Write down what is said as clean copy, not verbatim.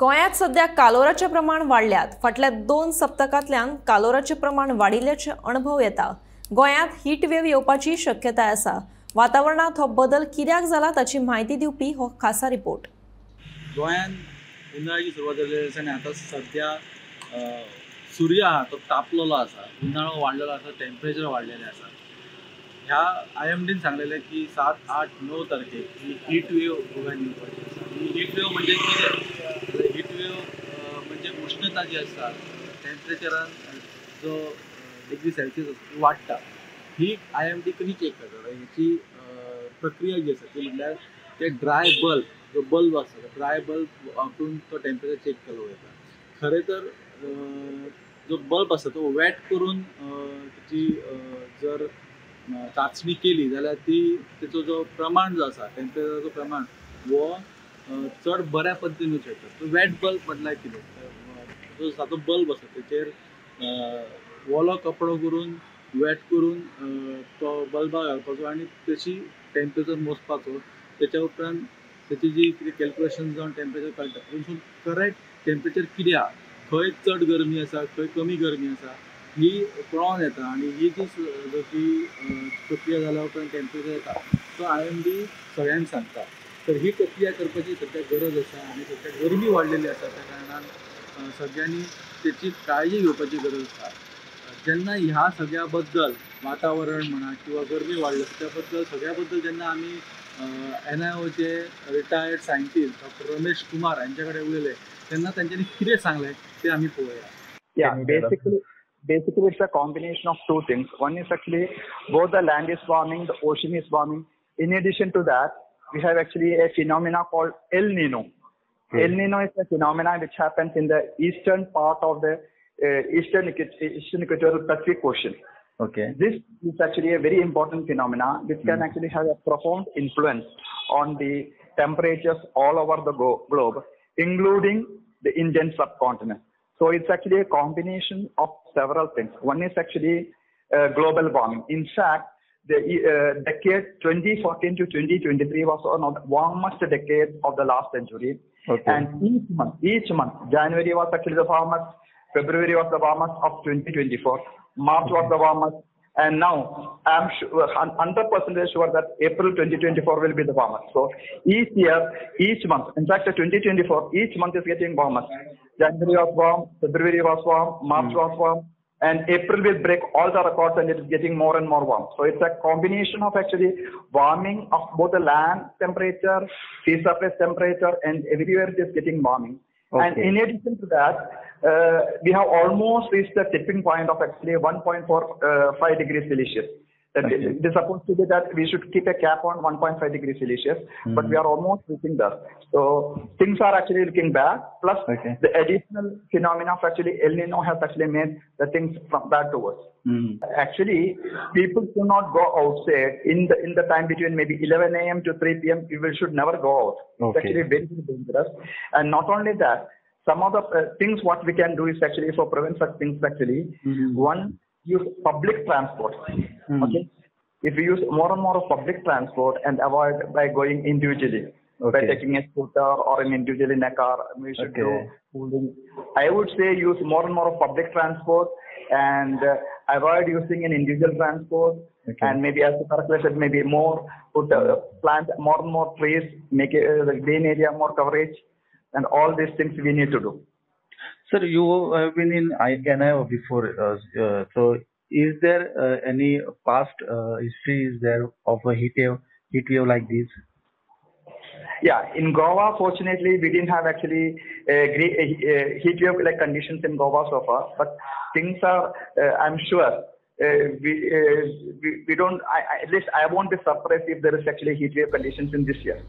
गोंयांत सध्या कालोराचें प्रमाण वाडल्यात। फाटल्या 2 सप्तकांतल्यान कालोराचें प्रमाण वाडिल्ल्याचे अणभव येता। गोंयांत हीट वेव्ह येवपाची शक्यताय आसा। वातावरणात हो बदल कित्याक जाला ताची म्हायती दिवपी हो खासा रिपोर्ट। गोंयांत उन्हाळ्याची सुरवात जाल्ली आसा आनी आतां सध्या सूर्य आहा तो तापलेलो आसा, उन्हाळो वाडलेलो आसा, टेम्परेचर वाडलेलें आसा। ह्या IMDन सांगलेलें की 7, 8, 9 तारखेक ही हीट वेव्ह गोंयांत येवपाची आसा। ही हीट वेव्ह म्हणजे कितें? हीट वेव्ह म्हणजे उश्णता जी आसा, टेम्परेचरान जो डिग्री सेल्सियस आसा ती वाडटा। ही IMD कशी चेक करता? हेची प्रक्रिया जी आसा ती म्हणल्यार ते ड्राय बल्ब, जो बल्ब आसा तो ड्राय बल्ब वापरून तो टेम्परेचर चेक केलो वयता। खरें तर जो बल्ब आसा तो वेट करून तेची जर चाचणी केली जाल्यार तेचो जो प्रमाण जो आसा, टेम्परेचराचो प्रमाण वो चड बऱ्या पद्दतीन वचूं येता। तो वेट बल्ब म्हटल्यार कितें? जो सादो बल्ब आसा तेचेर वोलो कपडो करून वेट करून तो बल्बाक घालपाचो आनी तेची टेम्परेचर मोजपाचो। तेच्या उपरांत तेची जी कितें कॅल्क्युलेशन जावन टेम्परेचर कळटा तातूंत करेक्ट टेम्परेचर कितें आहा, खंय चड गरमी आसा, खंय कमी गरमी आसा ही कळोन येता। आनी ही जी प्रक्रिया जाल्या उपरांत टेम्परेचर येता तो IMD सगळ्यांक सांगता। तर ही प्रक्रिया करपाची सद्या गरज आसा आनी सद्या गरमी वाडलेली आसा त्या कारणान सगळ्यांनी तेची काळजी घेवपाची गरज आसा। जेन्ना ह्या सगळ्या बद्दल वातावरण म्हणा किंवा गरमी वाडल्या त्या बद्दल सगळ्या बद्दल जेन्ना आमी NIOचे रिटायर्ड सायंटिस्ट डॉ. रमेश कुमार हांचे कडेन उलयले तेन्ना तांच्यांनी कितें सांगलें तें आमी पळोवया। Yeah, basically it's a combination of two things. One is actually both the land is warming, the ocean is warming. In addition to that, we have actually a phenomena called El Nino. El Nino is a phenomena which happens in the eastern part of the eastern equatorial Pacific Ocean. Okay. This is actually a very important phenomena which can actually have a profound influence on the temperatures all over the globe, including the Indian subcontinent. So it's actually a combination of several things. One is actually global warming. In fact, the decade 2014 to 2023 was one of the warmest decades of the last century. Okay. And each month, January was actually the warmest, February was the warmest of 2024, March was the warmest, and now I'm sure, 100% sure that April 2024 will be the warmest. So each year, each month, in fact 2024, each month is getting warmer. January was warm, February was warm, March was warm, and April will break all the records and it is getting more and more warm. So it's a combination of actually warming of both the land temperature, sea surface temperature, and everywhere it is getting warming. Okay. And in addition to that, we have almost reached the tipping point of actually 1.45 degrees Celsius. It is supposed to be that we should keep a cap on 1.5 degrees Celsius, but we are almost reaching there. So things are actually looking bad. Plus, the additional phenomena of actually El Nino has actually made the things bad to us. Actually, people do not go outside in the time between maybe 11 a.m. to 3 p.m. People should never go out. It's actually very, very dangerous. And not only that, some of the things what we can do is actually for prevent such things actually. One, use public transport. Okay, if we use more and more of public transport and avoid by going individually, by taking a scooter or an individual in a car, we should do pooling. I would say use more and more of public transport and avoid using an individual transport. And maybe as the said, maybe more plant more and more trees, make the green area more coverage, and all these things we need to do. Sir, you have been in NIO before, so is there any past history is there of a heat wave like this? Yeah, in Goa, fortunately, we didn't have actually heat wave like conditions in Goa so far. But things are, I'm sure, we don't. At least I won't be surprised if there is actually heat wave conditions in this year.